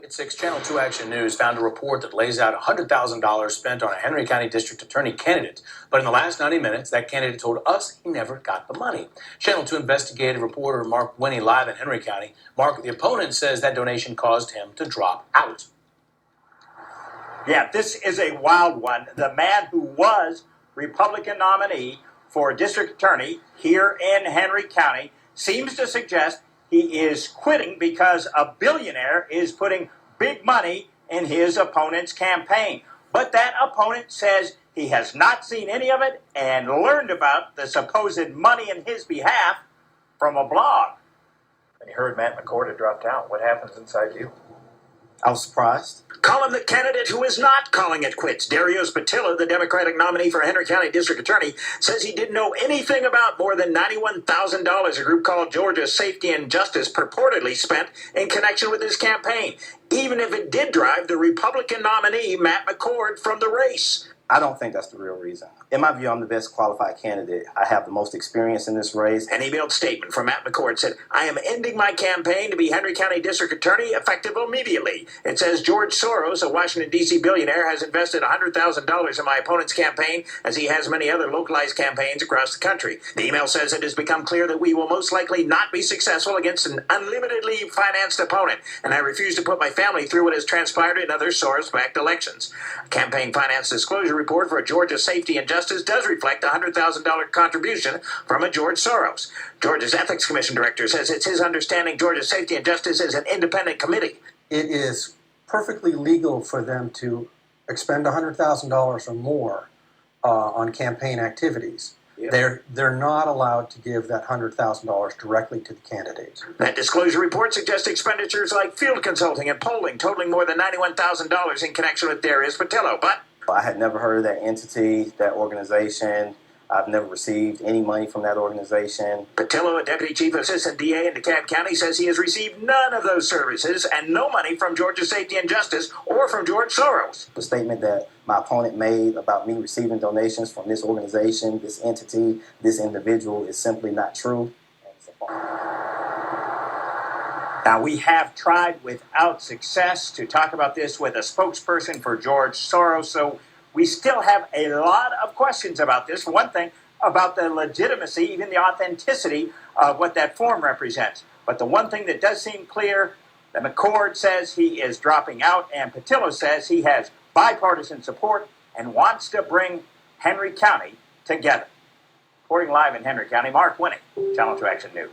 At 6, Channel 2 Action News found a report that lays out $100,000 spent on a Henry County District Attorney candidate. But in the last 90 minutes, that candidate told us he never got the money. Channel 2 investigative reporter Mark Winnie live in Henry County. Mark, the opponent says that donation caused him to drop out. Yeah, this is a wild one. The man who was Republican nominee for district attorney here in Henry County seems to suggest he is quitting because a billionaire is putting big money in his opponent's campaign. But that opponent says he has not seen any of it and learned about the supposed money in his behalf from a blog. And you heard Matt McCord had dropped out. What happens inside you? I was surprised. Calling the candidate who is not calling it quits. Darius Pattillo, the Democratic nominee for Henry County District Attorney, says he didn't know anything about more than $91,000 a group called Georgia Safety and Justice purportedly spent in connection with his campaign, even if it did drive the Republican nominee, Matt McCord, from the race. I don't think that's the real reason. In my view, I'm the best qualified candidate. I have the most experience in this race. An emailed statement from Matt McCord said, "I am ending my campaign to be Henry County District Attorney effective immediately." It says George Soros, a Washington, D.C. billionaire, has invested $100,000 in my opponent's campaign, as he has many other localized campaigns across the country. The email says it has become clear that we will most likely not be successful against an unlimitedly financed opponent, and I refuse to put my family through what has transpired in other Soros-backed elections. A campaign finance disclosure report for Georgia Safety and Justice does reflect a $100,000 contribution from a George Soros. Georgia's Ethics Commission director says it's his understanding Georgia Safety and Justice is an independent committee. It is perfectly legal for them to expend $100,000 or more on campaign activities. Yeah. They're not allowed to give that $100,000 directly to the candidates. That disclosure report suggests expenditures like field consulting and polling totaling more than $91,000 in connection with Darius Pattillo, but I had never heard of that entity, that organization. I've never received any money from that organization. Pattillo, a deputy chief assistant DA in DeKalb County, says he has received none of those services and no money from Georgia Safety and Justice or from George Soros. The statement that my opponent made about me receiving donations from this organization, this entity, this individual is simply not true. Now, we have tried without success to talk about this with a spokesperson for George Soros, so we still have a lot of questions about this. For one thing, about the legitimacy, even the authenticity of what that form represents. But the one thing that does seem clear, that McCord says he is dropping out, and Pattillo says he has bipartisan support and wants to bring Henry County together. Reporting live in Henry County, Mark Winnie, Channel 2 Action News.